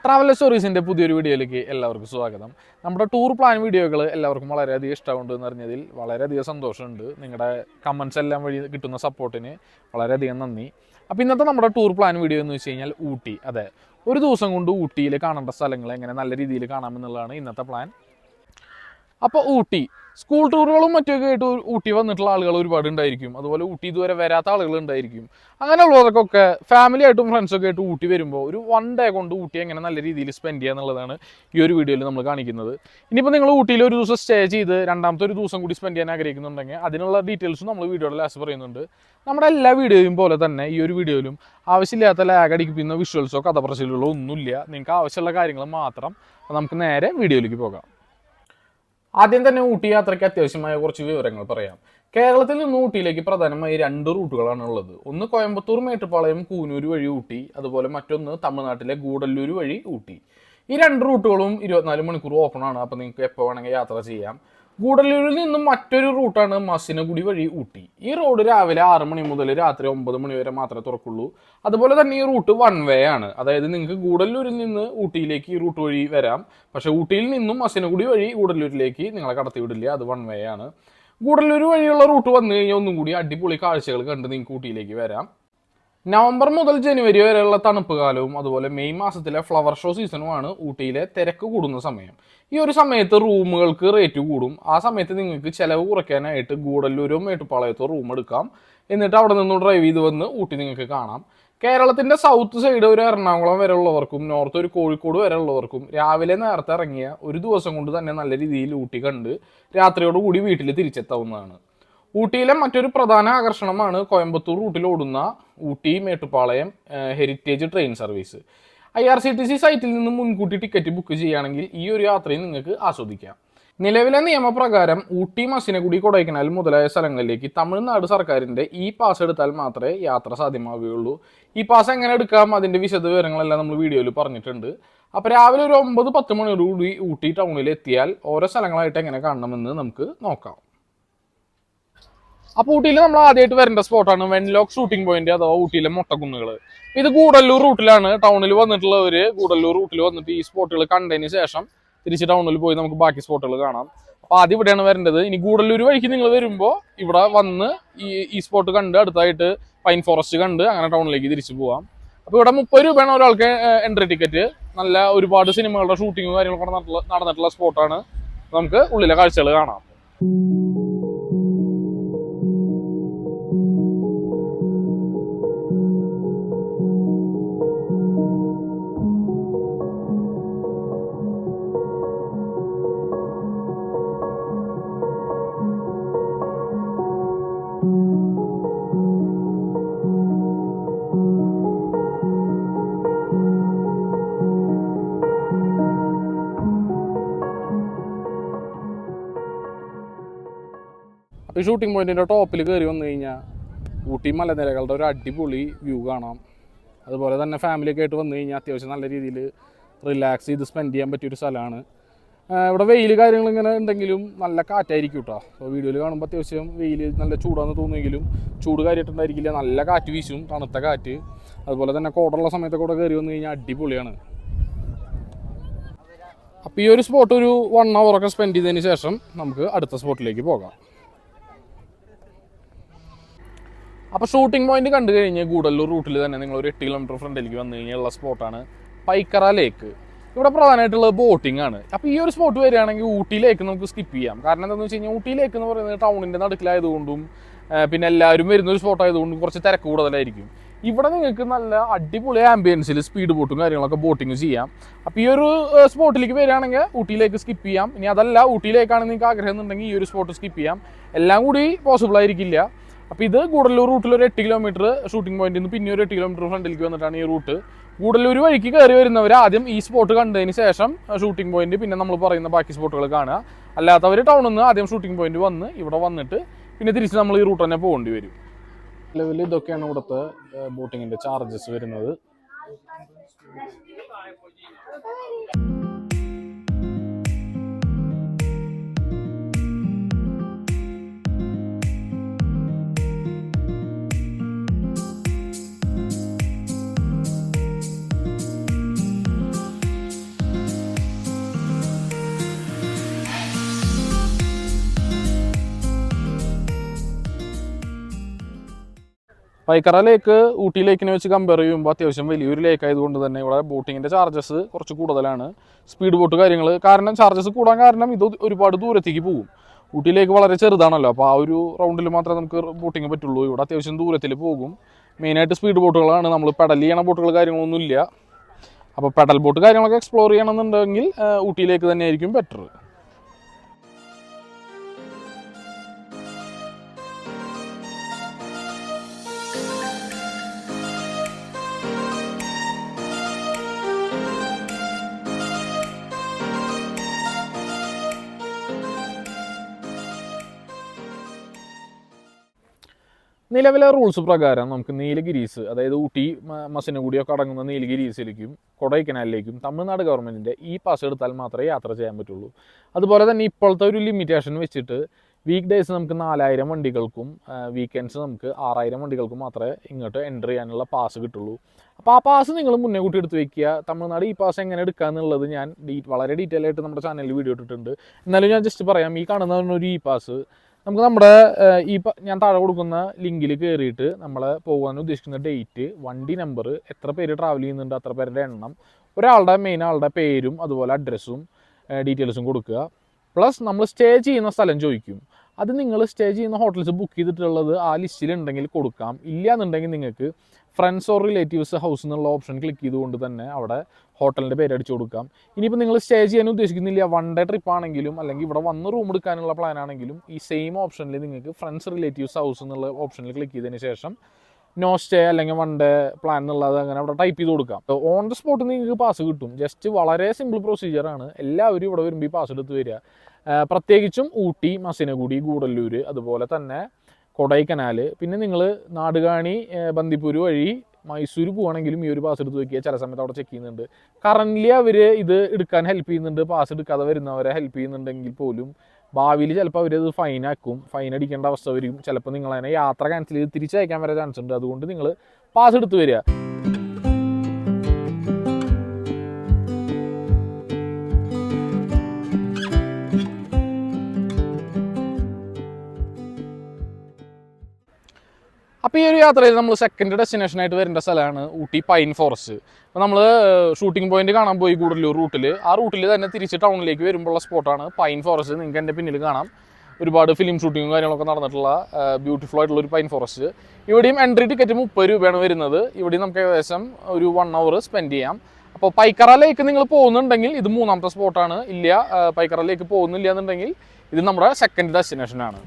Travel സ്റ്റോറീസിൻ്റെ പുതിയൊരു വീഡിയോയിലേക്ക് എല്ലാവർക്കും സ്വാഗതം. നമ്മുടെ ടൂർ പ്ലാൻ വീഡിയോകൾ എല്ലാവർക്കും വളരെയധികം ഇഷ്ടമുണ്ട് എന്നറിഞ്ഞതിൽ വളരെയധികം സന്തോഷമുണ്ട്. നിങ്ങളുടെ കമൻസ് എല്ലാം വഴി കിട്ടുന്ന സപ്പോർട്ടിന് വളരെയധികം നന്ദി. അപ്പോൾ ഇന്നത്തെ നമ്മുടെ ടൂർ പ്ലാൻ വീഡിയോ എന്ന് വെച്ച് കഴിഞ്ഞാൽ ഊട്ടി. അതെ, ഒരു ദിവസം കൊണ്ട് ഊട്ടിയിൽ കാണേണ്ട സ്ഥലങ്ങൾ എങ്ങനെ നല്ല രീതിയിൽ കാണാമെന്നുള്ളതാണ് ഇന്നത്തെ പ്ലാൻ. അപ്പോൾ ഊട്ടി സ്കൂൾ ടൂറുകളും മറ്റൊക്കെ ആയിട്ട് ഊട്ടി വന്നിട്ടുള്ള ആളുകൾ ഒരുപാട് ഉണ്ടായിരിക്കും. അതുപോലെ ഊട്ടി ഇതുവരെ വരാത്ത ആളുകൾ ഉണ്ടായിരിക്കും. അങ്ങനെയുള്ളവർക്കൊക്കെ ഫാമിലി ആയിട്ടും ഫ്രണ്ട്സൊക്കെ ആയിട്ട് ഊട്ടി വരുമ്പോൾ ഒരു 1 ഡേ കൊണ്ട് ഊട്ടി എങ്ങനെ നല്ല രീതിയിൽ സ്പെൻഡ് ചെയ്യുക എന്നുള്ളതാണ് ഈ ഒരു വീഡിയോയിൽ നമ്മൾ കാണിക്കുന്നത്. ഇനിയിപ്പോൾ നിങ്ങൾ ഊട്ടിയിൽ ഒരു ദിവസം സ്റ്റേ ചെയ്ത് രണ്ടാമത്തെ ഒരു ദിവസം കൂടി സ്പെൻഡ് ചെയ്യാൻ ആഗ്രഹിക്കുന്നുണ്ടെങ്കിൽ അതിനുള്ള ഡീറ്റെയിൽസും നമ്മൾ വീഡിയോയുടെ ലാസ്റ്റ് പറയുന്നുണ്ട്. നമ്മുടെ എല്ലാ വീഡിയോയും പോലെ തന്നെ ഈ ഒരു വീഡിയോയിലും ആവശ്യമില്ലാത്ത ലാഗ് അടിക്കുന്ന വിഷ്വൽസോ കഥപറച്ചിലുകളോ ഒന്നുമില്ല. നിങ്ങൾക്ക് ആവശ്യമുള്ള കാര്യങ്ങൾ മാത്രം. നമുക്ക് നേരെ വീഡിയോയിലേക്ക് പോകാം. ആദ്യം തന്നെ ഊട്ടി യാത്രയ്ക്ക് അത്യാവശ്യമായ കുറച്ച് വിവരങ്ങൾ പറയാം. കേരളത്തിൽ നിന്ന് ഊട്ടിയിലേക്ക് പ്രധാനമായി 2 റൂട്ടുകളാണ് ഉള്ളത്. ഒന്ന് കോയമ്പത്തൂർ മേട്ടുപ്പാളയം കൂനൂര് വഴി ഊട്ടി, അതുപോലെ മറ്റൊന്ന് തമിഴ്നാട്ടിലെ ഗൂഡല്ലൂർ വഴി ഊട്ടി. ഈ 2 റൂട്ടുകളും 24 മണിക്കൂർ ഓപ്പൺ ആണ്. അപ്പോൾ നിങ്ങൾക്ക് എപ്പോൾ വേണമെങ്കിൽ യാത്ര ചെയ്യാം. ഗൂഡല്ലൂരിൽ നിന്നും മറ്റൊരു റൂട്ടാണ് മസിനഗുഡി വഴി ഊട്ടി. ഈ റോഡ് രാവിലെ 6 മണി മുതൽ രാത്രി 9 മണി വരെ മാത്രമേ തുറക്കുള്ളൂ. അതുപോലെ തന്നെ ഈ റൂട്ട് 1 വേ ആണ്. അതായത് നിങ്ങൾക്ക് ഗൂഡല്ലൂരിൽ നിന്ന് ഊട്ടിയിലേക്ക് ഈ റൂട്ട് വഴി വരാം. പക്ഷേ ഊട്ടിയിൽ നിന്നും മസിനഗുഡി വഴി ഗൂഡല്ലൂരിലേക്ക് നിങ്ങളെ കടത്തിവിടില്ല. അത് 1 വേ ആണ്. ഗൂഡല്ലൂർ വഴിയുള്ള റൂട്ട് വന്നു കഴിഞ്ഞാൽ ഒന്നും കൂടി അടിപൊളി കാഴ്ചകൾ കണ്ട് നിങ്ങൾക്ക് ഊട്ടിയിലേക്ക് വരാം. നവംബർ മുതൽ ജനുവരി വരെയുള്ള തണുപ്പ് കാലവും അതുപോലെ മെയ് മാസത്തിലെ ഫ്ലവർ ഷോ സീസണുമാണ് ഊട്ടിയിലെ തിരക്ക് കൂടുന്ന സമയം. ഈ ഒരു സമയത്ത് റൂമുകൾക്ക് റേറ്റ് കൂടും. ആ സമയത്ത് നിങ്ങൾക്ക് ചിലവ് കുറയ്ക്കാനായിട്ട് ഗൂഡല്ലൂരോ മേട്ടുപ്പാളയത്തോ റൂം എടുക്കാം. എന്നിട്ട് അവിടെ നിന്ന് ഡ്രൈവ് ചെയ്ത് വന്ന് ഊട്ടി നിങ്ങൾക്ക് കാണാം. കേരളത്തിന്റെ സൗത്ത് സൈഡ് ഒരു എറണാകുളം വരെ ഉള്ളവർക്കും നോർത്ത് ഒരു കോഴിക്കോട് വരെ ഉള്ളവർക്കും രാവിലെ നേരത്തെ ഇറങ്ങിയ ഒരു ദിവസം കൊണ്ട് തന്നെ നല്ല രീതിയിൽ ഊട്ടി കണ്ട് രാത്രിയോടുകൂടി വീട്ടിൽ തിരിച്ചെത്താവുന്നതാണ്. ഊട്ടിയിലെ മറ്റൊരു പ്രധാന ആകർഷണമാണ് കോയമ്പത്തൂർ റൂട്ടിൽ ഓടുന്ന Ooty Mettupalayam heritage train service. IRCTC സൈറ്റിൽ നിന്ന് മുൻകൂട്ടി ടിക്കറ്റ് ബുക്ക് ചെയ്യുകയാണെങ്കിൽ ഈ ഒരു യാത്രയും നിങ്ങൾക്ക് ആസ്വദിക്കാം. നിലവിലെ നിയമപ്രകാരം ഊട്ടി, മസിനഗുഡി, കൊടൈക്കനാൽ മുതലായ സ്ഥലങ്ങളിലേക്ക് തമിഴ്നാട് സർക്കാരിൻ്റെ ഈ പാസ് എടുത്താൽ മാത്രമേ യാത്ര സാധ്യമാവുകയുള്ളൂ. ഈ പാസ് എങ്ങനെ എടുക്കാം, അതിൻ്റെ വിശദ വിവരങ്ങളെല്ലാം നമ്മൾ വീഡിയോയിൽ പറഞ്ഞിട്ടുണ്ട്. അപ്പോൾ രാവിലെ ഒരു 9-10 മണിയോടുകൂടി ഊട്ടി ടൗണിൽ എത്തിയാൽ ഓരോ സ്ഥലങ്ങളായിട്ട് എങ്ങനെ കാണണമെന്ന് നമുക്ക് നോക്കാം. അപ്പോൾ ഊട്ടിയിൽ നമ്മൾ ആദ്യമായിട്ട് വരേണ്ട സ്പോട്ടാണ് വെൻലോക്ക് ഷൂട്ടിംഗ് പോയിന്റ് അഥവാ ഊട്ടിയിലെ മൊട്ടക്കുന്നുകൾ. ഇത് ഗൂഡല്ലൂർ റൂട്ടിലാണ്. ടൗണിൽ വന്നിട്ടുള്ളവർ ഗൂഡല്ലൂർ റൂട്ടിൽ വന്നിട്ട് ഈ സ്പോട്ടുകൾ കണ്ടതിന് ശേഷം തിരിച്ച് ടൗണിൽ പോയി നമുക്ക് ബാക്കി സ്പോട്ടുകൾ കാണാം. അപ്പോൾ ആദ്യം ഇവിടെയാണ് വരേണ്ടത്. ഇനി ഗൂഡല്ലൂർ വഴിക്ക് നിങ്ങൾ വരുമ്പോൾ ഇവിടെ വന്ന് ഈ സ്പോട്ട് കണ്ട് അടുത്തായിട്ട് പൈൻ ഫോറസ്റ്റ് കണ്ട് അങ്ങനെ ടൗണിലേക്ക് തിരിച്ചു പോവാം. അപ്പോൾ ഇവിടെ 30 രൂപയാണ് ഒരാൾക്ക് എൻട്രി ടിക്കറ്റ്. നല്ല ഒരുപാട് സിനിമകളുടെ ഷൂട്ടിങ്ങും കാര്യങ്ങളൊക്കെ നടന്നിട്ടുള്ള സ്പോട്ടാണ്. നമുക്ക് ഉള്ളിലെ കാഴ്ചകൾ കാണാം. ഈ ഷൂട്ടിംഗ് പോയിന്റിൻ്റെ ടോപ്പിൽ കയറി വന്നു കഴിഞ്ഞാൽ ഊട്ടി മലനിരകളുടെ ഒരു അടിപൊളി വ്യൂ കാണാം. അതുപോലെ തന്നെ ഫാമിലിയൊക്കെ ആയിട്ട് വന്നു കഴിഞ്ഞാൽ അത്യാവശ്യം നല്ല രീതിയിൽ റിലാക്സ് ചെയ്ത് സ്പെൻഡ് ചെയ്യാൻ പറ്റിയൊരു സ്ഥലമാണ്. ഇവിടെ വെയിൽ കാര്യങ്ങൾ ഇങ്ങനെ ഉണ്ടെങ്കിലും നല്ല കാറ്റായിരിക്കും കേട്ടോ. അപ്പോൾ വീഡിയോയിൽ കാണുമ്പോൾ അത്യാവശ്യം വെയിൽ നല്ല ചൂടാണെന്ന് തോന്നുമെങ്കിലും ചൂട് കാര്യമായിട്ടുണ്ടായിരിക്കില്ല. നല്ല കാറ്റ് വീശും, തണുത്ത കാറ്റ്. അതുപോലെ തന്നെ കോടുള്ള സമയത്തൊക്കെ കൂടെ കയറി വന്നു കഴിഞ്ഞാൽ അടിപൊളിയാണ്. അപ്പോൾ ഈ ഒരു സ്പോട്ട് ഒരു 1 hour സ്പെൻഡ് ചെയ്തതിന് ശേഷം നമുക്ക് അടുത്ത സ്പോട്ടിലേക്ക് പോകാം. അപ്പോൾ ഷൂട്ടിംഗ് പോയിന്റ് കണ്ടു കഴിഞ്ഞ് ഗൂഡല്ലൂർ റൂട്ടിൽ തന്നെ നിങ്ങൾ ഒരു 8 കിലോമീറ്റർ ഫ്രണ്ടിലേക്ക് വന്നു കഴിഞ്ഞുള്ള സ്പോട്ടാണ് പൈക്കറ ലേക്ക്. ഇവിടെ പ്രധാനമായിട്ടുള്ളത് ബോട്ടിംഗ് ആണ്. അപ്പോൾ ഈ ഒരു സ്പോട്ട് വരികയാണെങ്കിൽ ഊട്ടിയിലേക്ക് നമുക്ക് സ്കിപ്പ് ചെയ്യാം. കാരണം എന്താണെന്ന് വെച്ച് കഴിഞ്ഞാൽ ഊട്ടിയിലേക്ക് എന്ന് പറയുന്നത് ടൗണിൻ്റെ നടുക്കിലായതുകൊണ്ടും പിന്നെ എല്ലാവരും വരുന്നൊരു സ്പോട്ട് ആയതുകൊണ്ടും കുറച്ച് തിരക്ക് കൂടുതലായിരിക്കും. ഇവിടെ നിങ്ങൾക്ക് നല്ല അടിപൊളി ആംബിയൻസിൽ സ്പീഡ് ബോട്ടും കാര്യങ്ങളൊക്കെ ബോട്ടിങ് ചെയ്യാം. അപ്പോൾ ഈ ഒരു സ്പോട്ടിലേക്ക് വരികയാണെങ്കിൽ ഊട്ടിയിലേക്ക് സ്കിപ്പ് ചെയ്യാം. ഇനി അതല്ല ഊട്ടിയിലേക്കാണ് നിങ്ങൾക്ക് ആഗ്രഹം എന്നുണ്ടെങ്കിൽ ഈ ഒരു സ്പോട്ട് സ്കിപ്പ് ചെയ്യാം. എല്ലാം കൂടി പോസിബിൾ ആയിരിക്കില്ല. അപ്പോൾ ഇത് ഗൂഡല്ലൂർ റൂട്ടിൽ ഒരു 8 കിലോമീറ്റർ ഷൂട്ടിംഗ് പോയിന്റിൽ നിന്ന് പിന്നെ ഒരു 8 കിലോമീറ്റർ ഫ്രണ്ടിലേക്ക് വന്നിട്ടാണ് ഈ റൂട്ട്. ഗൂഡല്ലൂർ വഴിക്ക് കയറി വരുന്നവർ ആദ്യം ഈ സ്പോട്ട് കണ്ടതിന് ശേഷം ഷൂട്ടിംഗ് പോയിന്റ് പിന്നെ നമ്മൾ പറയുന്ന ബാക്കി സ്പോട്ടുകൾ കാണുക. അല്ലാത്തവർ ടൗണിൽ നിന്ന് ആദ്യം ഷൂട്ടിംഗ് പോയിന്റ് വന്ന് ഇവിടെ വന്നിട്ട് പിന്നെ തിരിച്ച് നമ്മൾ ഈ റൂട്ട് തന്നെ പോകേണ്ടി വരും. നിലവിൽ ഇതൊക്കെയാണ് ഇവിടുത്തെ ബോട്ടിങ്ങിൻ്റെ ചാർജസ് വരുന്നത്. പൈക്കറ ലേക്ക് ഊട്ടി ലേക്കിനെ വെച്ച് കമ്പയർ ചെയ്യുമ്പോൾ അത്യാവശ്യം വലിയൊരു ലേക്ക് ആയതുകൊണ്ട് തന്നെ ഇവിടെ ബോട്ടിങ്ങിൻ്റെ ചാർജസ് കുറച്ച് കൂടുതലാണ്. സ്പീഡ് ബോട്ട് കാര്യങ്ങൾ കാരണം ചാർജസ് കൂടാൻ കാരണം ഇത് ഒരുപാട് ദൂരത്തേക്ക് പോകും. ഊട്ടിയിലേക്ക് വളരെ ചെറുതാണല്ലോ, അപ്പോൾ ആ ഒരു റൗണ്ടിൽ മാത്രമേ നമുക്ക് ബോട്ടിങ് പറ്റുള്ളൂ. ഇവിടെ അത്യാവശ്യം ദൂരത്തിൽ പോകും. മെയിനായിട്ട് സ്പീഡ് ബോട്ടുകളാണ്. നമ്മൾ പെഡൽ ചെയ്യണ ബോട്ടുകൾ കാര്യങ്ങളൊന്നും ഇല്ല. അപ്പോൾ പെഡൽ ബോട്ട് കാര്യങ്ങളൊക്കെ എക്സ്പ്ലോർ ചെയ്യണമെന്നുണ്ടെങ്കിൽ ഊട്ടിയിലേക്ക് തന്നെയായിരിക്കും ബെറ്റർ. നിലവിലെ റൂൾസ് പ്രകാരം നമുക്ക് നീലഗിരീസ്, അതായത് ഊട്ടി മസിനഗുഡിയൊക്കെ അടങ്ങുന്ന നീലഗിരീസിലേക്കും കൊടൈക്കനാലിലേക്കും തമിഴ്നാട് ഗവൺമെൻറ്റിൻ്റെ ഈ പാസ് എടുത്താൽ മാത്രമേ യാത്ര ചെയ്യാൻ പറ്റുള്ളൂ. അതുപോലെ തന്നെ ഇപ്പോഴത്തെ ഒരു ലിമിറ്റേഷൻ വെച്ചിട്ട് വീക്ക് ഡേയ്സ് നമുക്ക് 4000 വണ്ടികൾക്കും വീക്കെൻഡ്സ് നമുക്ക് 6000 വണ്ടികൾക്കും മാത്രമേ ഇങ്ങോട്ട് എൻ്റർ ചെയ്യാനുള്ള പാസ് കിട്ടുള്ളൂ. അപ്പോൾ ആ പാസ് നിങ്ങൾ മുന്നേ കൂട്ടി എടുത്ത് വയ്ക്കുക. തമിഴ്നാട് ഈ പാസ് എങ്ങനെ എടുക്കുക എന്നുള്ളത് ഞാൻ വളരെ ഡീറ്റെയിൽ ആയിട്ട് നമ്മുടെ ചാനലിൽ വീഡിയോ ഇട്ടിട്ടുണ്ട്. എന്നാലും ഞാൻ ജസ്റ്റ് പറയാം. ഈ കാണുന്ന ഒരു ഈ പാസ് നമുക്ക് നമ്മുടെ ഞാൻ താഴെ കൊടുക്കുന്ന ലിങ്കിൽ കയറിയിട്ട് നമ്മൾ പോകാൻ ഉദ്ദേശിക്കുന്ന ഡേറ്റ്, വണ്ടി നമ്പർ, എത്ര പേര് ട്രാവൽ ചെയ്യുന്നുണ്ട്, അത്ര പേരുടെ എണ്ണം, മെയിൻ ആളുടെ പേരും അതുപോലെ അഡ്രസ്സും ഡീറ്റെയിൽസും കൊടുക്കുക. പ്ലസ് നമ്മൾ സ്റ്റേ ചെയ്യുന്ന സ്ഥലം ചോദിക്കും. അത് നിങ്ങൾ സ്റ്റേ ചെയ്യുന്ന ഹോട്ടൽസ് ബുക്ക് ചെയ്തിട്ടുള്ളത് ആ ലിസ്റ്റിലുണ്ടെങ്കിൽ കൊടുക്കാം. ഇല്ല എന്നുണ്ടെങ്കിൽ നിങ്ങൾക്ക് ഫ്രണ്ട്സ് ഓർ റിലേറ്റീവ്സ് ഹൗസ് എന്നുള്ള ഓപ്ഷൻ ക്ലിക്ക് ചെയ്തുകൊണ്ട് തന്നെ അവിടെ ഹോട്ടലിൻ്റെ പേര് അടിച്ചു കൊടുക്കാം. ഇനിയിപ്പോൾ നിങ്ങൾ സ്റ്റേ ചെയ്യാൻ ഉദ്ദേശിക്കുന്നില്ല, വൺ ഡേ ട്രിപ്പ് ആണെങ്കിലും അല്ലെങ്കിൽ ഇവിടെ വന്ന് റൂം എടുക്കാനുള്ള പ്ലാൻ ആണെങ്കിലും ഈ സെയിം ഓപ്ഷനിൽ നിങ്ങൾക്ക് ഫ്രണ്ട്സ് റിലേറ്റീവ്സ് ഹൗസ് എന്നുള്ള ഓപ്ഷനിൽ ക്ലിക്ക് ചെയ്തതിന് ശേഷം നോ സ്റ്റേ അല്ലെങ്കിൽ വൺ ഡേ പ്ലാൻ എന്നുള്ളത് അങ്ങനെ അവിടെ ടൈപ്പ് ചെയ്ത് കൊടുക്കാം. ഓൺ ദ സ്പോട്ട് നിങ്ങൾക്ക് പാസ് കിട്ടും. ജസ്റ്റ് വളരെ സിമ്പിൾ പ്രൊസീജിയറാണ്. എല്ലാവരും ഇവിടെ വരുമ്പോൾ ഈ പാസ് എടുത്ത് വരിക. പ്രത്യേകിച്ചും ഊട്ടി, മസിനഗുഡി, ഗൂഡല്ലൂർ, അതുപോലെ തന്നെ കൊടൈക്കനാൽ, പിന്നെ നിങ്ങൾ നാടുകാണി, ബന്ദിപ്പൂർ വഴി മൈസൂർ പോവുകയാണെങ്കിലും ഈ ഒരു പാസ് എടുത്ത് വയ്ക്കുക. ചില സമയത്ത് അവിടെ ചെക്ക് ചെയ്യുന്നുണ്ട്. കറൻ്റ്ലി അവർ ഇത് എടുക്കാൻ ഹെൽപ്പ് ചെയ്യുന്നുണ്ട്. പാസ് എടുക്കാതെ വരുന്നവരെ ഹെൽപ്പ് ചെയ്യുന്നുണ്ടെങ്കിൽ പോലും ഭാവിയിൽ ചിലപ്പോൾ അവരത് ഫൈനാക്കും. ഫൈൻ അടിക്കേണ്ട അവസ്ഥ വരും. ചിലപ്പോൾ നിങ്ങളതിനെ യാത്ര ക്യാൻസൽ ചെയ്ത് തിരിച്ചയക്കാൻ വരെ ചാൻസ് ഉണ്ട്. അതുകൊണ്ട് നിങ്ങൾ പാസ് എടുത്ത് വരിക. അപ്പോൾ ഈ ഒരു യാത്രയിൽ നമ്മൾ സെക്കൻഡ് ഡെസ്റ്റിനേഷനായിട്ട് വരേണ്ട സ്ഥലമാണ് ഊട്ടി പൈൻ ഫോറസ്റ്റ്. അപ്പോൾ നമ്മൾ ഷൂട്ടിംഗ് പോയിന്റ് കാണാൻ പോയി ഗൂഡല്ലൂർ റൂട്ടിൽ. ആ റൂട്ടിൽ തന്നെ തിരിച്ച് ടൗണിലേക്ക് വരുമ്പോഴുള്ള സ്പോട്ടാണ് പൈൻ ഫോറസ്റ്റ്. നിങ്ങൾക്ക് എൻ്റെ പിന്നിൽ കാണാം. ഒരുപാട് ഫിലിം ഷൂട്ടിങ്ങും കാര്യങ്ങളൊക്കെ നടന്നിട്ടുള്ള ബ്യൂട്ടിഫുൾ ആയിട്ടുള്ള ഒരു പൈൻ ഫോറസ്റ്റ്. ഇവിടെയും എൻട്രി ടിക്കറ്റ് 30 രൂപയാണ് വരുന്നത്. ഇവിടെയും നമുക്ക് ഏകദേശം ഒരു 1 hour സ്പെൻഡ് ചെയ്യാം. അപ്പോൾ പൈക്കറ ലേക്ക് നിങ്ങൾ പോകുന്നുണ്ടെങ്കിൽ ഇത് 3ാമത്തെ സ്പോട്ടാണ്. ഇല്ല, പൈക്കറ ലേക്ക് പോകുന്നില്ല എന്നുണ്ടെങ്കിൽ ഇത് നമ്മുടെ സെക്കൻഡ് ഡെസ്റ്റിനേഷനാണ്.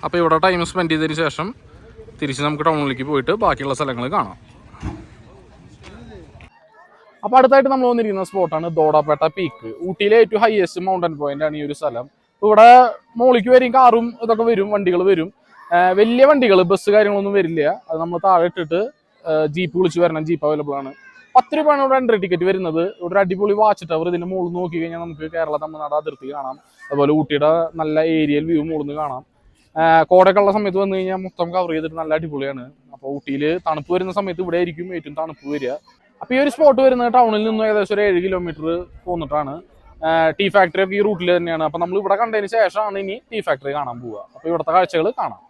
അപ്പോൾ ഇവിടെ ടൈം സ്പെൻഡ് ചെയ്തതിന് ശേഷം തിരിച്ച് നമുക്ക് ടൗണിലേക്ക് പോയിട്ട് ബാക്കിയുള്ള സ്ഥലങ്ങൾ കാണാം. അപ്പോൾ അടുത്തായിട്ട് നമ്മൾ വന്നിരിക്കുന്ന സ്പോട്ടാണ് ദോഡാപേട്ട പീക്ക്. ഊട്ടിയിലെ ഏറ്റവും ഹയസ്റ്റ് മൗണ്ടൻ പോയിന്റ് ആണ് ഈ ഒരു സ്ഥലം. ഇവിടെ മോളിക്ക് വരും, കാറും ഇതൊക്കെ വരും, വണ്ടികൾ വരും. വലിയ വണ്ടികൾ, ബസ് കാര്യങ്ങളൊന്നും വരില്ല. അത് നമ്മൾ താഴെ ഇട്ടിട്ട് ജീപ്പ് വിളിച്ച് വരണം. ജീപ്പ് അവൈലബിൾ ആണ്. 10 രൂപയാണ് ഇവിടെ എൻട്രി ടിക്കറ്റ് വരുന്നത്. ഇവിടെ ഒരു അടിപൊളി വാച്ച് ടവർ ഇതിൻ്റെ മുകളിൽ നോക്കി കഴിഞ്ഞാൽ നമുക്ക് കേരള തമിഴ്നാട് അതിർത്തി കാണാം. അതുപോലെ ഊട്ടിയുടെ നല്ല ഏരിയൽ വ്യൂ മുകളിൽ നിന്ന് കാണാം. കോടയൊക്കെ ഉള്ള സമയത്ത് വന്നു കഴിഞ്ഞാൽ മൊത്തം കവർ ചെയ്തിട്ട് നല്ല അടിപൊളിയാണ്. അപ്പോൾ ഊട്ടിയിൽ തണുപ്പ് വരുന്ന സമയത്ത് ഇവിടെ ആയിരിക്കും ഏറ്റവും തണുപ്പ് വരിക. അപ്പോൾ ഈ ഒരു സ്പോട്ട് വരുന്നത് ടൗണിൽ നിന്ന് ഏകദേശം ഒരു 7 കിലോമീറ്റർ പോന്നിട്ടാണ്. ടീ ഫാക്ടറി ഒക്കെ ഈ റൂട്ടിൽ തന്നെയാണ്. അപ്പോൾ നമ്മൾ ഇവിടെ കണ്ടതിന് ശേഷമാണ് ഇനി ടീ ഫാക്ടറി കാണാൻ പോവുക. അപ്പോൾ ഇവിടുത്തെ കാഴ്ചകൾ കാണാം.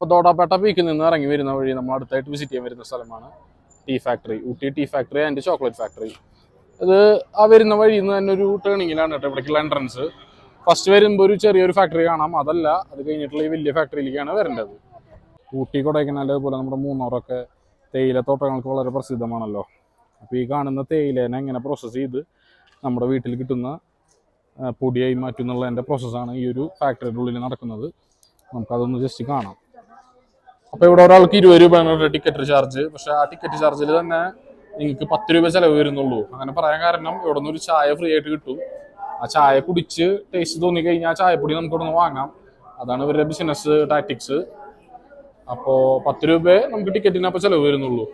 ദോഡാപേട്ട പീക്കിൽ നിന്ന് ഇറങ്ങി വരുന്ന വഴി നമ്മൾ അടുത്തായിട്ട് വിസിറ്റ് ചെയ്യാൻ വരുന്ന സ്ഥലമാണ് tea factory, Ooty tea factory and chocolate factory. ഇത് ആ വരുന്ന വഴിയിൽ നിന്ന് തന്നെ ഒരു ടേണിങ്ങിലാണ് കേട്ടോ ഇവിടേക്കുള്ള എൻട്രൻസ്. ഫസ്റ്റ് വരുമ്പോൾ ഒരു ചെറിയൊരു ഫാക്ടറി കാണാം, അതല്ല അത് കഴിഞ്ഞിട്ടുള്ള ഈ വലിയ ഫാക്ടറിയിലേക്കാണ് വരേണ്ടത്. ഊട്ടി കൊടൈക്കനാൽ അതുപോലെ നമ്മുടെ മൂന്നാറൊക്കെ തേയില തോട്ടങ്ങൾക്ക് വളരെ പ്രസിദ്ധമാണല്ലോ. അപ്പോൾ ഈ കാണുന്ന തേയിലേനെ എങ്ങനെ പ്രോസസ്സ് ചെയ്ത് നമ്മുടെ വീട്ടിൽ കിട്ടുന്ന പൊടിയായി മാറ്റുന്നുള്ളതിൻ്റെ പ്രോസസ്സാണ് ഈ ഒരു ഫാക്ടറിയുടെ ഉള്ളിൽ നടക്കുന്നത്. നമുക്കതൊന്ന് ജസ്റ്റ് കാണാം. അപ്പോൾ ഇവിടെ ഒരാൾക്ക് 20 രൂപയാണ് ടിക്കറ്റ് ചാർജ്. പക്ഷേ ആ ടിക്കറ്റ് ചാർജിൽ തന്നെ നിങ്ങൾക്ക് 10 രൂപ ചിലവ് വരുന്നുള്ളൂ. അങ്ങനെ പറയാൻ കാരണം ഇവിടെ നിന്ന് ഒരു ചായ ഫ്രീ ആയിട്ട് കിട്ടും. ആ ചായ കുടിച്ച് ടേസ്റ്റ് തോന്നിക്കഴിഞ്ഞാൽ ആ ചായപ്പൊടി നമുക്ക് ഇവിടെ നിന്ന് വാങ്ങാം. അതാണ് ഇവരുടെ ബിസിനസ് ടാക്ടിക്സ്. അപ്പോൾ 10 രൂപയെ നമുക്ക് ടിക്കറ്റിന് അപ്പോൾ ചിലവ് വരുന്നുള്ളൂ.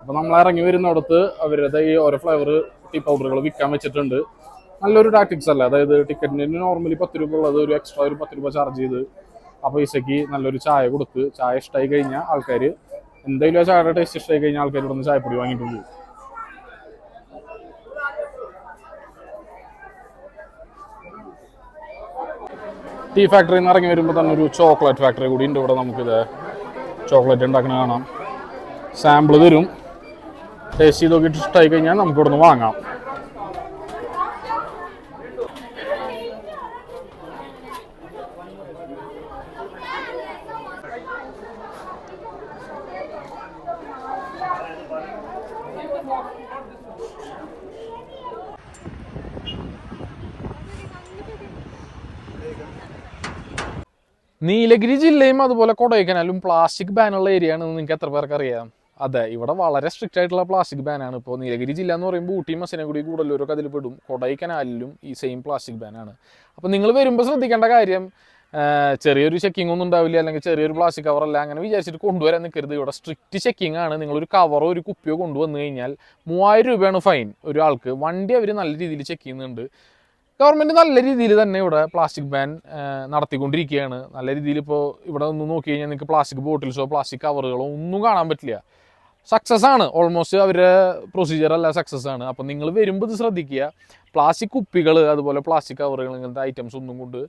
അപ്പോൾ നമ്മൾ ഇറങ്ങി വരുന്നിടത്ത് അവരുടെ ഈ ഓരോ ഫ്ലേവർ ടീ പൗഡറുകൾ വിൽക്കാൻ വെച്ചിട്ടുണ്ട്. നല്ലൊരു ടാക്ടിക്സ് അല്ല. അതായത് ടിക്കറ്റിന് നോർമലി 10 രൂപ ഉള്ളത് ഒരു എക്സ്ട്രാ ഒരു 10 രൂപ ചാർജ് ചെയ്ത് ആ പൈസയ്ക്ക് നല്ലൊരു ചായ കൊടുത്ത്, ചായ ഇഷ്ടമായി കഴിഞ്ഞാൽ ആൾക്കാർ എന്തെങ്കിലും ആ ചായയുടെ ടേസ്റ്റ് ഇഷ്ടമായി കഴിഞ്ഞാൽ ആൾക്കാർ ഇവിടെ നിന്ന് ചായപ്പൊടി വാങ്ങിയിട്ടുണ്ട്. ടീ ഫാക്ടറിയിൽ നിന്ന് ഇറങ്ങി വരുമ്പോൾ തന്നെ ഒരു ചോക്ലേറ്റ് ഫാക്ടറി കൂടി ഉണ്ട് ഇവിടെ. നമുക്കിത് ചോക്ലേറ്റ് ഉണ്ടാക്കണ കാണാം. സാമ്പിൾ തരും. ടേസ്റ്റ് ചെയ്ത് നോക്കിയിട്ട് ഇഷ്ടമായി കഴിഞ്ഞാൽ നമുക്ക് ഇവിടെ നിന്ന് വാങ്ങാം. നീലഗിരി ജില്ലയും അതുപോലെ കൊടൈക്കനാലും പ്ലാസ്റ്റിക് ബാനുള്ള ഏരിയ ആണെന്ന് നിങ്ങൾക്ക് എത്ര പേർക്ക് അറിയാം? അതെ, ഇവിടെ വളരെ സ്ട്രിക്റ്റ് ആയിട്ടുള്ള പ്ലാസ്റ്റിക് ബാനാണ്. ഇപ്പോൾ നീലഗിരി ജില്ല എന്ന് പറയുമ്പോൾ ഊട്ടി, മസിനഗുഡി, കൂടല്ലൂരൊക്കെ അതിൽ പെടും. കൊടൈക്കനാലിലും ഈ സെയിം പ്ലാസ്റ്റിക് ബാനാണ്. അപ്പോൾ നിങ്ങൾ വരുമ്പോൾ ശ്രദ്ധിക്കേണ്ട കാര്യം, ചെറിയൊരു ചെക്കിംഗ് ഒന്നും ഉണ്ടാവില്ല, അല്ലെങ്കിൽ ചെറിയൊരു പ്ലാസ്റ്റിക് കവറല്ല അങ്ങനെ വിചാരിച്ചിട്ട് കൊണ്ടുവരാൻ നിൽക്കരുത്. ഇവിടെ സ്ട്രിക്റ്റ് ചെക്കിംഗ് ആണ്. നിങ്ങളൊരു കവറോ ഒരു കുപ്പിയോ കൊണ്ടുവന്നു കഴിഞ്ഞാൽ 3000 രൂപയാണ് ഫൈൻ ഒരാൾക്ക്. വണ്ടി അവർ നല്ല രീതിയിൽ ചെക്ക് ചെയ്യുന്നുണ്ട്. ഗവൺമെൻറ് നല്ല രീതിയിൽ തന്നെ ഇവിടെ പ്ലാസ്റ്റിക് ബാൻ നടത്തിക്കൊണ്ടിരിക്കുകയാണ്. നല്ല രീതിയിൽ ഇപ്പോൾ ഇവിടെ ഒന്ന് നോക്കി കഴിഞ്ഞാൽ നിങ്ങൾക്ക് പ്ലാസ്റ്റിക് ബോട്ടിൽസോ പ്ലാസ്റ്റിക് കവറുകളോ ഒന്നും കാണാൻ പറ്റില്ല. സക്സസ് ആണ്. ഓൾമോസ്റ്റ് അവരുടെ പ്രൊസീജിയർ എല്ലാം സക്സസ് ആണ്. അപ്പോൾ നിങ്ങൾ വരുമ്പോൾ ഇത് ശ്രദ്ധിക്കുക. പ്ലാസ്റ്റിക് കുപ്പികൾ അതുപോലെ പ്ലാസ്റ്റിക് കവറുകൾ ഇങ്ങനത്തെ ഐറ്റംസ് ഒന്നും കൊണ്ട്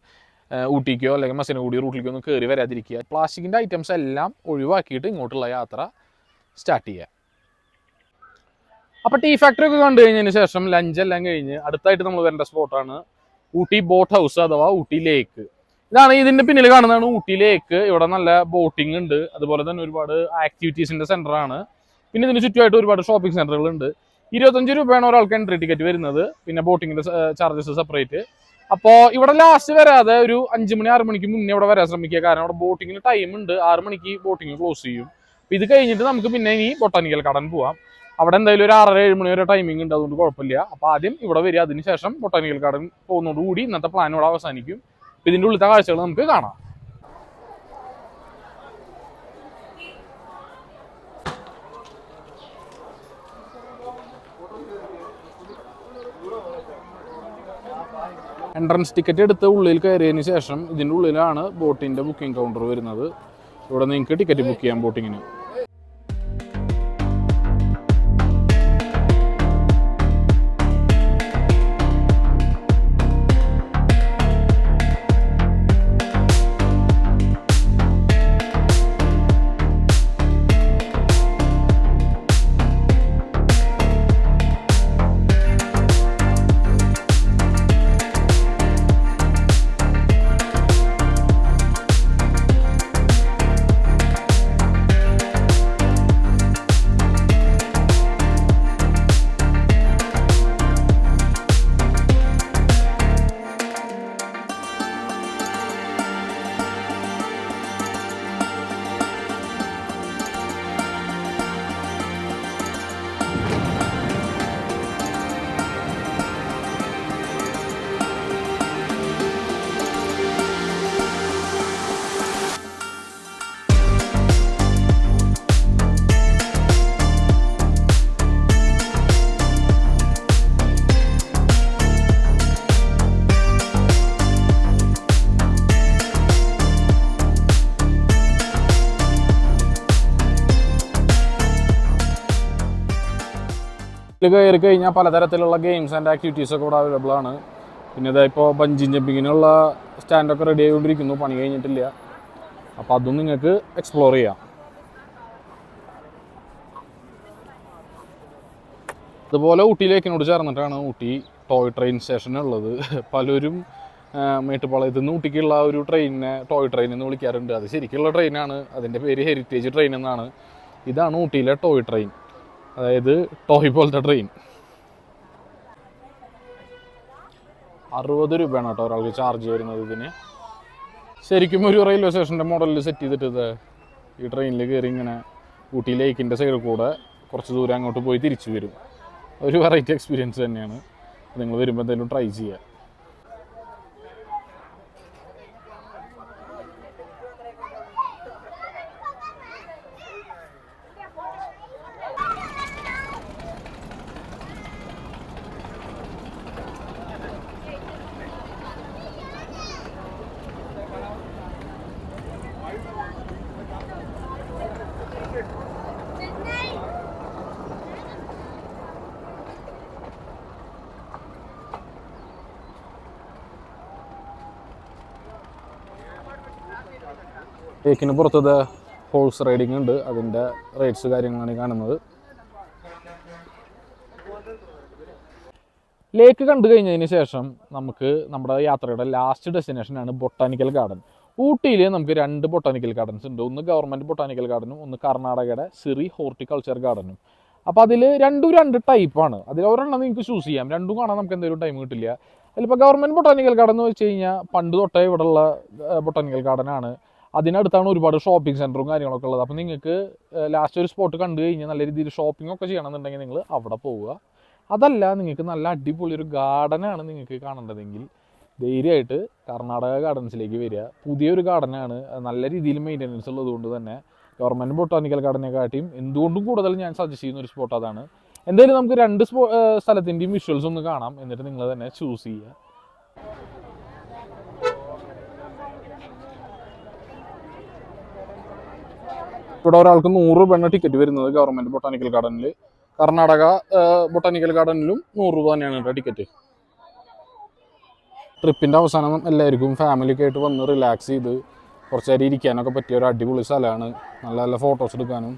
ഊട്ടിക്കോ അല്ലെങ്കിൽ മസിനഗുഡി റൂട്ടിലേക്കോ ഒന്നും കയറി വരാതിരിക്കുക. പ്ലാസ്റ്റിക്കിൻ്റെ ഐറ്റംസ് എല്ലാം ഒഴിവാക്കിയിട്ട് ഇങ്ങോട്ടുള്ള യാത്ര സ്റ്റാർട്ട് ചെയ്യുക. അപ്പോൾ ടീ ഫാക്ടറി ഒക്കെ കണ്ടു കഴിഞ്ഞതിന് ശേഷം ലഞ്ചെല്ലാം കഴിഞ്ഞ് അടുത്തായിട്ട് നമ്മൾ വരേണ്ട സ്പോട്ടാണ് ഊട്ടി ബോട്ട് ഹൗസ് അഥവാ ഊട്ടി ലേക്ക്. ഇതാണ് ഇതിൻ്റെ പിന്നിൽ കാണുന്നതാണ് ഊട്ടി ലേക്ക്. ഇവിടെ നല്ല ബോട്ടിംഗ് ഉണ്ട്. അതുപോലെ തന്നെ ഒരുപാട് ആക്ടിവിറ്റീസിൻ്റെ സെൻ്ററാണ്. പിന്നെ ഇതിന് ചുറ്റുമായിട്ട് ഒരുപാട് ഷോപ്പിംഗ് സെൻ്ററുകളുണ്ട്. 25 രൂപയാണ് ഒരാൾക്ക് എൻട്രി ടിക്കറ്റ് വരുന്നത്. പിന്നെ ബോട്ടിങ്ങിൻ്റെ ചാർജസ് സെപ്പറേറ്റ്. അപ്പോൾ ഇവിടെ ലാസ്റ്റ് വരാതെ ഒരു 5 മണി 6 മണിക്ക് മുന്നേ ഇവിടെ വരാൻ ശ്രമിക്കുക. കാരണം അവിടെ ബോട്ടിങ്ങിന് ടൈം ഉണ്ട്. 6 മണിക്ക് ബോട്ടിങ് ക്ലോസ് ചെയ്യും. അപ്പോൾ ഇത് കഴിഞ്ഞിട്ട് നമുക്ക് പിന്നെ ഇനി ബൊട്ടാനിക്കൽ ഗാർഡൻ പോവാം. അവിടെ എന്തായാലും ഒരു 6:30 7 മണി വരെ ടൈമിംഗ് ഉണ്ട്. അതുകൊണ്ട് കുഴപ്പമില്ല. അപ്പോൾ ആദ്യം ഇവിടെ വരിക, അതിനുശേഷം ബൊട്ടാനിക്കൽ ഗാർഡൻ പോകുന്നതോടുകൂടി ഇന്നത്തെ പ്ലാൻ ഇവിടെ അവസാനിക്കും. അപ്പോൾ ഇതിൻ്റെ ഉള്ളിലത്തെ കാഴ്ചകൾ നമുക്ക് കാണാം. എൻട്രൻസ് ടിക്കറ്റ് എടുത്ത് ഉള്ളിൽ കയറിയതിന് ശേഷം ഇതിൻ്റെ ഉള്ളിലാണ് ബോട്ടിൻ്റെ ബുക്കിംഗ് കൗണ്ടർ വരുന്നത്. ഇവിടെ നിങ്ങൾക്ക് ടിക്കറ്റ് ബുക്ക് ചെയ്യാം ബോട്ടിങ്ങിന്. ഇതിൽ കയറി കഴിഞ്ഞാൽ പലതരത്തിലുള്ള ഗെയിംസ് ആൻഡ് ആക്ടിവിറ്റീസൊക്കെ ഇവിടെ അവൈലബിൾ ആണ്. പിന്നെ ഇതായിപ്പോൾ ബഞ്ചി ജമ്പിങ്ങിനുള്ള സ്റ്റാൻഡൊക്കെ റെഡി ആയിക്കൊണ്ടിരിക്കുന്നു, പണി കഴിഞ്ഞിട്ടില്ല. അപ്പോൾ അതും നിങ്ങൾക്ക് എക്സ്പ്ലോർ ചെയ്യാം. അതുപോലെ ഊട്ടി ലേക്കിനോട് ചേർന്നിട്ടാണ് ഊട്ടി ടോയ് ട്രെയിൻ സ്റ്റേഷൻ ഉള്ളത്. പലരും മേട്ടുപ്പാളയത്തു നിന്ന് ഊട്ടിക്കുള്ള ഒരു ട്രെയിനിനെ ടോയ് ട്രെയിൻ എന്ന് വിളിക്കാറുണ്ട്. അത് ശരിക്കുള്ള ട്രെയിനാണ്, അതിൻ്റെ പേര് ഹെറിറ്റേജ് ട്രെയിൻ എന്നാണ്. ഇതാണ് ഊട്ടിയിലെ ടോയ് ട്രെയിൻ, അതായത് ടോയ് പോലത്തെ ട്രെയിൻ. 60 രൂപയാണ് കേട്ടോ ഒരാൾക്ക് ചാർജ് വരുന്നത് ഇതിന്. ശരിക്കും ഒരു റെയിൽവേ സ്റ്റേഷൻ്റെ മോഡലിൽ സെറ്റ് ചെയ്തിട്ട് ഈ ട്രെയിനിൽ കയറി ഇങ്ങനെ ഊട്ടി ലേക്കിൻ്റെ സൈഡിൽ കൂടെ കുറച്ച് ദൂരം അങ്ങോട്ട് പോയി തിരിച്ചു വരും. ഒരു വെറൈറ്റി എക്സ്പീരിയൻസ് തന്നെയാണ്. നിങ്ങൾ വരുമ്പോൾ എന്തെങ്കിലും ട്രൈ ചെയ്യുക. ലേക്കിന് പുറത്തത് ഹോഴ്സ് റൈഡിങ് ഉണ്ട്, അതിൻ്റെ റൈഡ്സ് കാര്യങ്ങളാണ് ഈ കാണുന്നത്. ലേക്ക് കണ്ടു കഴിഞ്ഞതിന് ശേഷം നമുക്ക് നമ്മുടെ യാത്രയുടെ ലാസ്റ്റ് ഡെസ്റ്റിനേഷനാണ് ബൊട്ടാനിക്കൽ ഗാർഡൻ. ഊട്ടിയിൽ നമുക്ക് 2 ബൊട്ടാനിക്കൽ ഗാർഡൻസ് ഉണ്ട്. ഒന്ന് ഗവൺമെൻറ് ബൊട്ടാനിക്കൽ ഗാർഡനും ഒന്ന് കർണാടകയുടെ സിറി ഹോർട്ടിക്കൾച്ചർ ഗാർഡനും. അപ്പോൾ അതിൽ രണ്ടും 2 ടൈപ്പാണ്. അതിൽ ഒരെണ്ണം നിങ്ങൾക്ക് ചൂസ് ചെയ്യാം. രണ്ടും കാണാൻ നമുക്ക് എന്തെങ്കിലും ടൈം കിട്ടില്ല. അതിലിപ്പോൾ ഗവൺമെൻറ് ബൊട്ടാനിക്കൽ ഗാർഡൻ എന്ന് വെച്ച് കഴിഞ്ഞാൽ പണ്ട് തൊട്ടേ ഇവിടെയുള്ള ബൊട്ടാനിക്കൽ ഗാർഡനാണ്. അതിനടുത്താണ് ഒരുപാട് ഷോപ്പിംഗ് സെൻറ്ററും കാര്യങ്ങളൊക്കെ ഉള്ളത്. അപ്പോൾ നിങ്ങൾക്ക് ലാസ്റ്റ് ഒരു സ്പോട്ട് കണ്ടു കഴിഞ്ഞാൽ നല്ല രീതിയിൽ ഷോപ്പിംഗ് ഒക്കെ ചെയ്യണമെന്നുണ്ടെങ്കിൽ നിങ്ങൾ അവിടെ പോവുക. അതല്ല, നിങ്ങൾക്ക് നല്ല അടിപൊളി ഒരു ഗാർഡനാണ് നിങ്ങൾക്ക് കാണേണ്ടതെങ്കിൽ ധൈര്യമായിട്ട് കർണാടക ഗാർഡൻസിലേക്ക് വരിക. പുതിയൊരു ഗാർഡനാണ്, നല്ല രീതിയിൽ മെയിൻ്റനൻസ് ഉള്ളതുകൊണ്ട് തന്നെ ഗവൺമെൻറ് ബൊട്ടാനിക്കൽ ഗാർഡനെക്കാട്ടിയും എന്തുകൊണ്ടും കൂടുതൽ ഞാൻ സജസ്റ്റ് ചെയ്യുന്ന ഒരു സ്പോട്ട് അതാണ്. എന്തായാലും നമുക്ക് 2 സ്ഥലത്തിൻ്റെയും വിഷ്വൽസ് ഒന്ന് കാണാം, എന്നിട്ട് നിങ്ങൾ തന്നെ ചൂസ് ചെയ്യുക. ഇവിടെ ഒരാൾക്ക് 100 രൂപയാണ് ടിക്കറ്റ് വരുന്നത് ഗവൺമെൻറ് ബൊട്ടാനിക്കൽ ഗാർഡനിൽ. കർണാടക ബൊട്ടാനിക്കൽ ഗാർഡനിലും 100 രൂപ തന്നെയാണ് കേട്ടോ ടിക്കറ്റ്. ട്രിപ്പിൻ്റെ അവസാനം എല്ലാവർക്കും ഫാമിലിയൊക്കെ ആയിട്ട് വന്ന് റിലാക്സ് ചെയ്ത് കുറച്ച് നേരം ഇരിക്കാനൊക്കെ പറ്റിയ ഒരു അടിപൊളി സ്ഥലമാണ്. നല്ല നല്ല ഫോട്ടോസ് എടുക്കാനും.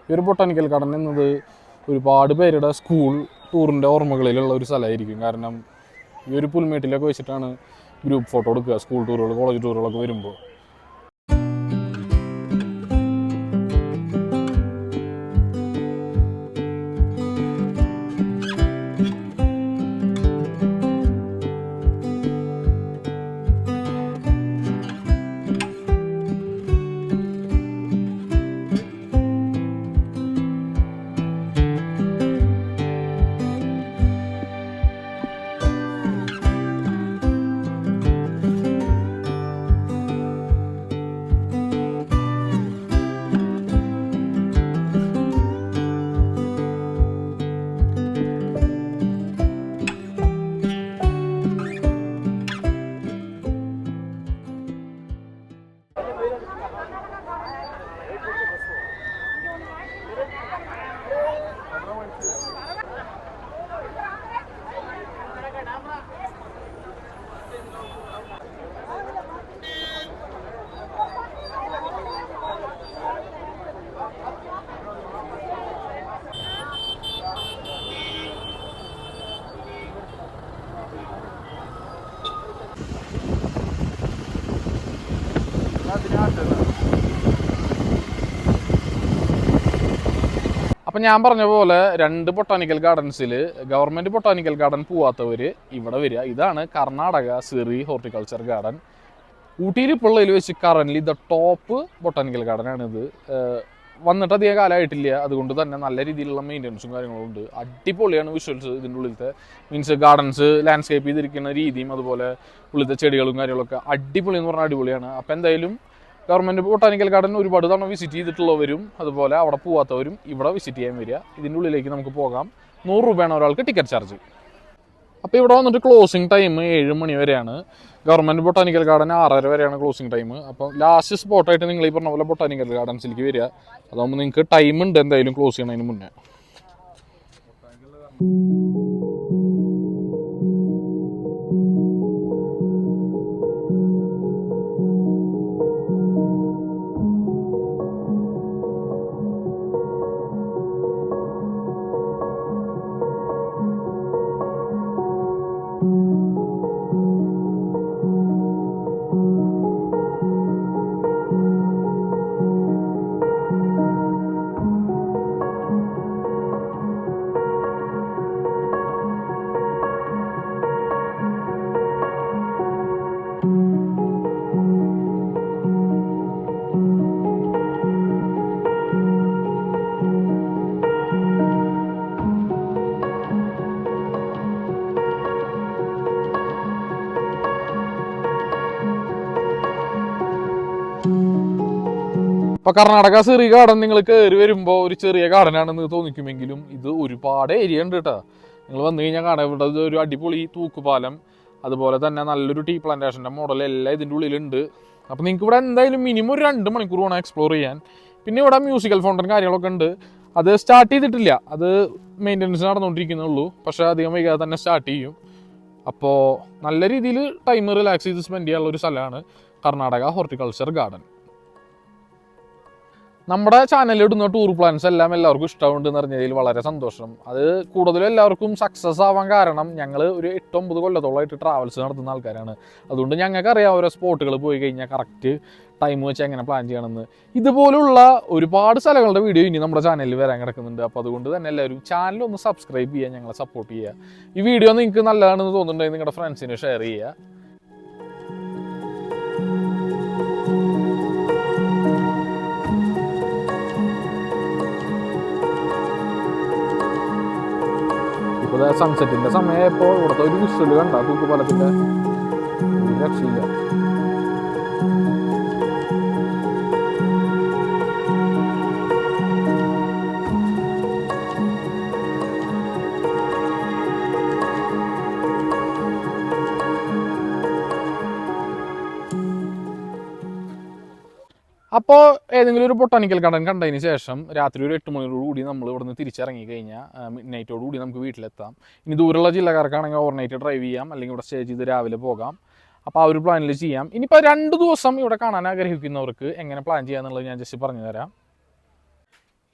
ഈ ഒരു ബൊട്ടാനിക്കൽ ഗാർഡൻ എന്നത് ഒരുപാട് പേരുടെ സ്കൂൾ ടൂറിൻ്റെ ഓർമ്മകളിലുള്ള ഒരു സ്ഥലമായിരിക്കും. കാരണം ഈ ഒരു പുൽമേട്ടിലൊക്കെ വെച്ചിട്ടാണ് ഗ്രൂപ്പ് ഫോട്ടോ എടുക്കുക സ്കൂൾ ടൂറുകൾ, കോളേജ് ടൂറുകളൊക്കെ വരുമ്പോൾ. അപ്പം ഞാൻ പറഞ്ഞ പോലെ 2 ബൊട്ടാനിക്കൽ ഗാർഡൻസിൽ ഗവൺമെൻറ് ബൊട്ടാനിക്കൽ ഗാർഡൻ പോവാത്തവർ ഇവിടെ വരിക. ഇതാണ് കർണാടക സിറി ഹോർട്ടിക്കൾച്ചർ ഗാർഡൻ. ഊട്ടിയിൽ ഇപ്പോൾ ഉള്ളതിൽ വെച്ച് കറൻ്റ് ദ ടോപ്പ് ബൊട്ടാനിക്കൽ ഗാർഡനാണിത്. വന്നിട്ട് അധികം കാലമായിട്ടില്ല, അതുകൊണ്ട് തന്നെ നല്ല രീതിയിലുള്ള മെയിൻ്റനൻസും കാര്യങ്ങളും ഉണ്ട്. അടിപൊളിയാണ് വിഷ്വൽസ് ഇതിൻ്റെ ഉള്ളിലത്തെ. മീൻസ് ഗാർഡൻസ് ലാൻഡ്സ്കേപ്പ് ചെയ്തിരിക്കുന്ന രീതിയും അതുപോലെ ഉള്ളിലത്തെ ചെടികളും കാര്യങ്ങളൊക്കെ അടിപൊളി എന്ന് പറഞ്ഞാൽ അടിപൊളിയാണ്. അപ്പോൾ എന്തായാലും ഗവൺമെൻറ് ബൊട്ടാനിക്കൽ ഗാർഡൻ ഒരുപാട് തവണ വിസിറ്റ് ചെയ്തിട്ടുള്ളവരും അതുപോലെ അവിടെ പോവാത്തവരും ഇവിടെ വിസിറ്റ് ചെയ്യാൻ വരിക. ഇതിൻ്റെ ഉള്ളിലേക്ക് നമുക്ക് പോകാം. 100 രൂപയാണ് ഒരാൾക്ക് ടിക്കറ്റ് ചാർജ്. അപ്പോൾ ഇവിടെ വന്നിട്ട് ക്ലോസിംഗ് ടൈം 7 മണി വരെയാണ്. ഗവൺമെൻറ് ബൊട്ടാനിക്കൽ ഗാർഡൻ 6:30 വരെയാണ് ക്ലോസിംഗ് ടൈം. അപ്പോൾ ലാസ്റ്റ് സ്പോട്ടായിട്ട് നിങ്ങൾ ഈ പറഞ്ഞ പോലെ ബൊട്ടാനിക്കൽ ഗാർഡൻസിലേക്ക് വരിക. അതാകുമ്പോൾ നിങ്ങൾക്ക് ടൈം ഉണ്ട് എന്തായാലും ക്ലോസ് ചെയ്യണതിന് മുന്നേ. ഇപ്പോൾ കർണാടക സിറി ഗാർഡൻ നിങ്ങൾ കയറി വരുമ്പോൾ ഒരു ചെറിയ ഗാർഡനാണെന്ന് തോന്നിക്കുമെങ്കിലും ഇത് ഒരുപാട് ഏരിയ ഉണ്ട് കേട്ടോ. നിങ്ങൾ വന്നു കഴിഞ്ഞാൽ കാണാം, ഇവിടെ ഒരു അടിപൊളി തൂക്കുപാലം, അതുപോലെ തന്നെ നല്ലൊരു ടീ പ്ലാന്റേഷൻ്റെ മോഡൽ എല്ലാം ഇതിൻ്റെ ഉള്ളിലുണ്ട്. അപ്പോൾ നിങ്ങൾക്ക് ഇവിടെ എന്തായാലും മിനിമം ഒരു 2 മണിക്കൂർ വേണം എക്സ്പ്ലോർ ചെയ്യാൻ. പിന്നെ ഇവിടെ മ്യൂസിക്കൽ ഫൗണ്ടൻ കാര്യങ്ങളൊക്കെ ഉണ്ട്. അത് സ്റ്റാർട്ട് ചെയ്തിട്ടില്ല, അത് മെയിൻ്റനൻസ് നടന്നുകൊണ്ടിരിക്കുന്നുള്ളൂ. പക്ഷേ അധികം വൈകാതെ തന്നെ സ്റ്റാർട്ട് ചെയ്യും. അപ്പോൾ നല്ല രീതിയിൽ ടൈം റിലാക്സ് ചെയ്ത് സ്പെൻഡ് ചെയ്യാനുള്ള ഒരു സ്ഥലമാണ് കർണാടക ഹോർട്ടിക്കൾച്ചർ ഗാർഡൻ. നമ്മുടെ ചാനലിൽ ഇടുന്ന ടൂർ പ്ലാൻസ് എല്ലാം എല്ലാവർക്കും ഇഷ്ടമുണ്ടെന്ന് അറിഞ്ഞതിൽ വളരെ സന്തോഷം. അത് കൂടുതലും എല്ലാവർക്കും സക്സസ് ആവാൻ കാരണം ഞങ്ങൾ ഒരു 8-9 കൊല്ലത്തോളമായിട്ട് ട്രാവൽസ് നടത്തുന്ന ആൾക്കാരാണ്. അതുകൊണ്ട് ഞങ്ങൾക്കറിയാം ഓരോ സ്പോട്ടുകൾ പോയി കഴിഞ്ഞാൽ കറക്റ്റ് ടൈം വെച്ച് എങ്ങനെ പ്ലാൻ ചെയ്യണമെന്ന്. ഇതുപോലുള്ള ഒരുപാട് സ്ഥലങ്ങളുടെ വീഡിയോ ഇനി നമ്മുടെ ചാനലിൽ വരാൻ കിടക്കുന്നുണ്ട്. അപ്പോൾ അതുകൊണ്ട് തന്നെ എല്ലാവരും ചാനലൊന്ന് സബ്സ്ക്രൈബ് ചെയ്യുക, ഞങ്ങളെ സപ്പോർട്ട് ചെയ്യുക. ഈ വീഡിയോ നിങ്ങൾക്ക് നല്ലതാണെന്ന് തോന്നുന്നുണ്ടെങ്കിൽ നിങ്ങളുടെ ഫ്രണ്ട്സിന് ഷെയർ ചെയ്യുക. ഇപ്പോൾ സൺസെറ്റിൻ്റെ സമയമായപ്പോൾ ഇവിടുത്തെ ഒരു വിഷ്വൽ കണ്ട തൂക്കുപാലത്തിൻ്റെ രക്ഷയില്ല. അപ്പോൾ ഏതെങ്കിലും ഒരു ബൊട്ടാനിക്കൽ ഗാർഡൻ കണ്ടതിന് ശേഷം രാത്രി ഒരു 8 മണിയോടുകൂടി നമ്മൾ ഇവിടുന്ന് തിരിച്ചിറങ്ങി കഴിഞ്ഞാൽ മിഡ് നൈറ്റോടുകൂടി നമുക്ക് വീട്ടിലെത്താം. ഇനി ദൂരമുള്ള ജില്ലക്കാർക്കാണെങ്കിൽ ഓവർനൈറ്റ് ഡ്രൈവ് ചെയ്യാം, അല്ലെങ്കിൽ ഇവിടെ സ്റ്റേ ചെയ്ത് രാവിലെ പോകാം. അപ്പോൾ ആ ഒരു പ്ലാനിൽ ചെയ്യാം. ഇനിയിപ്പോൾ 2 ദിവസം ഇവിടെ കാണാൻ ആഗ്രഹിക്കുന്നവർക്ക് എങ്ങനെ പ്ലാൻ ചെയ്യാന്നുള്ളത് ഞാൻ ജസ്റ്റ് പറഞ്ഞു തരാം.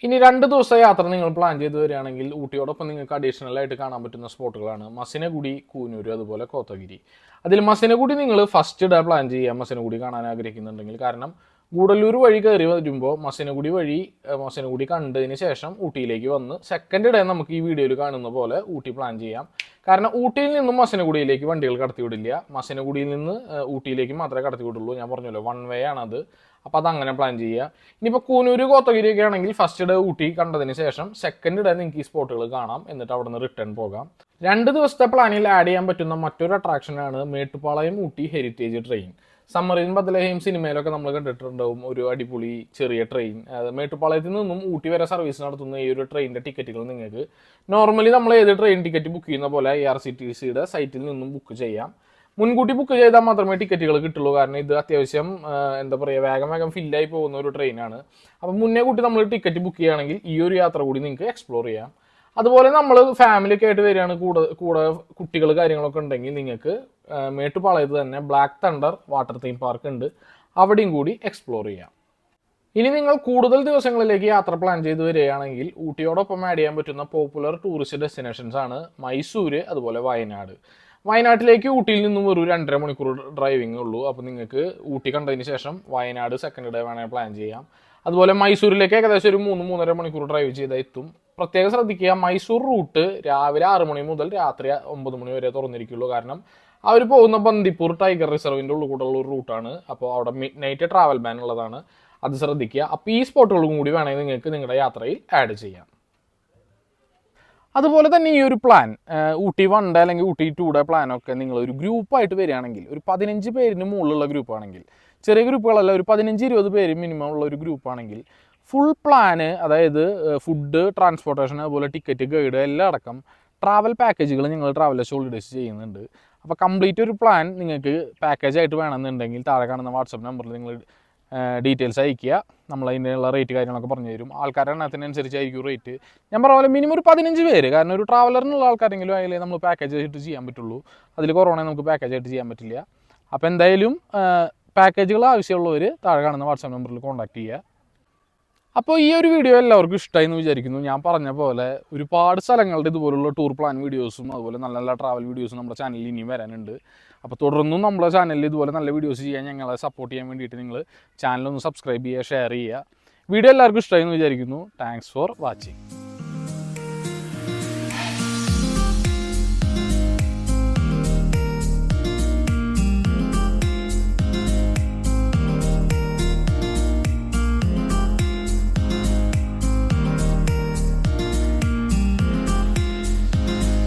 ഇനി 2 ദിവസത്തെ യാത്ര നിങ്ങൾ പ്ലാൻ ചെയ്ത് വരികയാണെങ്കിൽ ഊട്ടിയോടൊപ്പം നിങ്ങൾക്ക് അഡീഷണൽ ആയിട്ട് കാണാൻ പറ്റുന്ന സ്പോട്ടുകളാണ് മസിനഗുഡി, കൂനൂര്, അതുപോലെ കോത്തഗിരി. അതിൽ മസിനഗുഡി നിങ്ങൾ ഫസ്റ്റ് ഡേ പ്ലാൻ ചെയ്യാം മസിനഗുഡി കാണാൻ ആഗ്രഹിക്കുന്നുണ്ടെങ്കിൽ. കാരണം ഗൂഡല്ലൂർ വഴി കയറി വരുമ്പോൾ മസിനഗുഡി കണ്ടതിന് ശേഷം ഊട്ടിയിലേക്ക് വന്ന് സെക്കൻഡ് ഡേ നമുക്ക് ഈ വീഡിയോയിൽ കാണുന്ന പോലെ ഊട്ടി പ്ലാൻ ചെയ്യാം. കാരണം ഊട്ടിയിൽ നിന്നും മസിനഗുഡിയിലേക്ക് വണ്ടികൾ കടത്തിവിടില്ല, മസിനഗുഡിയിൽ നിന്ന് ഊട്ടിയിലേക്ക് മാത്രമേ കടത്തിവിടുള്ളൂ. ഞാൻ പറഞ്ഞല്ലോ 1 വേ ആണത്. അപ്പോൾ അതങ്ങനെ പ്ലാൻ ചെയ്യുക. ഇനിയിപ്പോൾ കൂനൂര്, കോത്തഗിരിയൊക്കെ ആണെങ്കിൽ ഫസ്റ്റ് ഡേ ഊട്ടി കണ്ടതിന് ശേഷം സെക്കൻഡ് ഡേ നിങ്ങൾക്ക് ഈ സ്പോട്ടുകൾ കാണാം, എന്നിട്ട് അവിടെ നിന്ന് റിട്ടേൺ പോകാം. 2 ദിവസത്തെ പ്ലാനിൽ ആഡ് ചെയ്യാൻ പറ്റുന്ന മറ്റൊരു അട്രാക്ഷനാണ് മേട്ടുപ്പാളയം ഊട്ടി ഹെറിറ്റേജ് ട്രെയിൻ. സമ്മറിൻ ബദലഹീം സിനിമയിലൊക്കെ നമ്മൾ കണ്ടിട്ടുണ്ടാവും ഒരു അടിപൊളി ചെറിയ ട്രെയിൻ. മേട്ടുപ്പാളയത്തിൽ നിന്നും ഊട്ടി വരെ സർവീസ് നടത്തുന്ന ഈ ഒരു ട്രെയിനിൻ്റെ ടിക്കറ്റുകൾ നിങ്ങൾക്ക് നോർമലി നമ്മൾ ഏത് ട്രെയിൻ ടിക്കറ്റ് ബുക്ക് ചെയ്യുന്ന പോലെ IRCTCയുടെ സൈറ്റിൽ നിന്നും ബുക്ക് ചെയ്യാം. മുൻകൂട്ടി ബുക്ക് ചെയ്താൽ മാത്രമേ ടിക്കറ്റുകൾ കിട്ടുള്ളൂ. കാരണം ഇത് അത്യാവശ്യം വേഗം ഫില്ലായി പോകുന്ന ഒരു ട്രെയിനാണ്. അപ്പം മുന്നേ കൂട്ടി നമ്മൾ ടിക്കറ്റ് ബുക്ക് ചെയ്യുകയാണെങ്കിൽ ഈ ഒരു യാത്ര കൂടി നിങ്ങൾക്ക് എക്സ്പ്ലോർ ചെയ്യാം. അതുപോലെ നമ്മൾ ഫാമിലിയൊക്കെ ആയിട്ട് വരികയാണ്, കൂടെ കുട്ടികൾ കാര്യങ്ങളൊക്കെ ഉണ്ടെങ്കിൽ നിങ്ങൾക്ക് മേട്ടുപ്പാളയത്ത് തന്നെ black thunder water theme park ഉണ്ട്, അവിടെയും കൂടി എക്സ്പ്ലോർ ചെയ്യാം. ഇനി നിങ്ങൾ കൂടുതൽ ദിവസങ്ങളിലേക്ക് യാത്ര പ്ലാൻ ചെയ്ത് വരികയാണെങ്കിൽ ഊട്ടിയോടൊപ്പം ആഡ് ചെയ്യാൻ പറ്റുന്ന പോപ്പുലർ ടൂറിസ്റ്റ് ഡെസ്റ്റിനേഷൻസ് ആണ് മൈസൂര്, അതുപോലെ വയനാട്. വയനാട്ടിലേക്ക് ഊട്ടിയിൽ നിന്നും ഒരു 2.5 മണിക്കൂർ ഡ്രൈവിംഗ് ഉള്ളൂ. അപ്പോൾ നിങ്ങൾക്ക് ഊട്ടി കണ്ടതിന് ശേഷം വയനാട് സെക്കൻഡ് ഡേ വേണമെങ്കിൽ പ്ലാൻ ചെയ്യാം. അതുപോലെ മൈസൂരിലേക്ക് ഏകദേശം ഒരു 3-3.5 മണിക്കൂർ ഡ്രൈവ് ചെയ്താൽ എത്തും. പ്രത്യേകം ശ്രദ്ധിക്കുക, മൈസൂർ റൂട്ട് രാവിലെ 6 മണി മുതൽ രാത്രി 9 മണി വരെ തുറന്നിരിക്കുള്ളൂ. കാരണം അവർ പോകുന്ന ബന്ദിപ്പൂർ ടൈഗർ റിസർവിൻ്റെ ഉള്ളിൽ കൂടെയുള്ള ഒരു റൂട്ടാണ്. അപ്പോൾ അവിടെ മിഡ് നൈറ്റ് ട്രാവൽ ബാൻ ഉള്ളതാണ്, അത് ശ്രദ്ധിക്കുക. അപ്പോൾ ഈ സ്പോട്ടുകളും കൂടി വേണമെങ്കിൽ നിങ്ങൾക്ക് നിങ്ങളുടെ യാത്രയിൽ ആഡ് ചെയ്യാം. അതുപോലെ തന്നെ ഈ ഒരു പ്ലാൻ ഊട്ടി 1 ഡേ അല്ലെങ്കിൽ ഊട്ടി 2 ഡേ പ്ലാനൊക്കെ നിങ്ങൾ ഒരു ഗ്രൂപ്പായിട്ട് വരികയാണെങ്കിൽ, ഒരു 15 പേരിന് മുകളിലുള്ള ഗ്രൂപ്പാണെങ്കിൽ, ചെറിയ ഗ്രൂപ്പുകളല്ല, ഒരു 15-20 പേര് മിനിമം ഉള്ള ഒരു ഗ്രൂപ്പാണെങ്കിൽ ഫുൾ പ്ലാന്, അതായത് ഫുഡ്, ട്രാൻസ്പോർട്ടേഷൻ, അതുപോലെ ടിക്കറ്റ്, ഗൈഡ് എല്ലാം അടക്കം ട്രാവൽ പാക്കേജുകൾ ഞങ്ങൾ ട്രാവലേഴ്സ് ഹോളിഡേയ്സ് ചെയ്യുന്നുണ്ട്. അപ്പോൾ കംപ്ലീറ്റ് ഒരു പ്ലാൻ നിങ്ങൾക്ക് പാക്കേജായിട്ട് വേണമെന്നുണ്ടെങ്കിൽ താഴെ കാണുന്ന വാട്സപ്പ് നമ്പറിൽ നിങ്ങൾ ഡീറ്റെയിൽസ് അയയ്ക്കുക. നമ്മളതിനുള്ള റേറ്റ് കാര്യങ്ങളൊക്കെ പറഞ്ഞു തരും. ആൾക്കാരുടെ എണ്ണത്തിനനുസരിച്ചായിരിക്കും റേറ്റ്. ഞാൻ പറഞ്ഞ പോലെ മിനിമം ഒരു 15 പേര്, കാരണം ഒരു ട്രാവലറിനുള്ള ആൾക്കാരെങ്കിലും അതിൽ നമ്മൾ പാക്കേജ് ആയിട്ട് ചെയ്യാൻ പറ്റുള്ളൂ. അതിൽ കുറവാണെങ്കിൽ നമുക്ക് പാക്കേജ് ആയിട്ട് ചെയ്യാൻ പറ്റില്ല. അപ്പോൾ എന്തായാലും പാക്കേജുകൾ ആവശ്യമുള്ളവർ താഴെ കാണുന്ന വാട്സാപ്പ് നമ്പറിൽ കോൺടാക്ട് ചെയ്യുക. അപ്പോൾ ഈ ഒരു വീഡിയോ എല്ലാവർക്കും ഇഷ്ടമായി എന്ന് വിചാരിക്കുന്നു. ഞാൻ പറഞ്ഞ പോലെ ഒരുപാട് സ്ഥലങ്ങളുടെ ഇതുപോലുള്ള ടൂർ പ്ലാൻ വീഡിയോസും അതുപോലെ നല്ല നല്ല ട്രാവൽ വീഡിയോസും നമ്മുടെ ചാനലിൽ ഇനിയും വരാനുണ്ട്. അപ്പോൾ തുടർന്നും നമ്മുടെ ചാനലിൽ ഇതുപോലെ നല്ല വീഡിയോസ് ചെയ്യാൻ ഞങ്ങളെ സപ്പോർട്ട് ചെയ്യാൻ വേണ്ടിയിട്ട് നിങ്ങൾ ചാനലൊന്ന് സബ്സ്ക്രൈബ് ചെയ്യുക, ഷെയർ ചെയ്യുക. വീഡിയോ എല്ലാവർക്കും ഇഷ്ടമായി എന്ന് വിചാരിക്കുന്നു. Thanks for watching.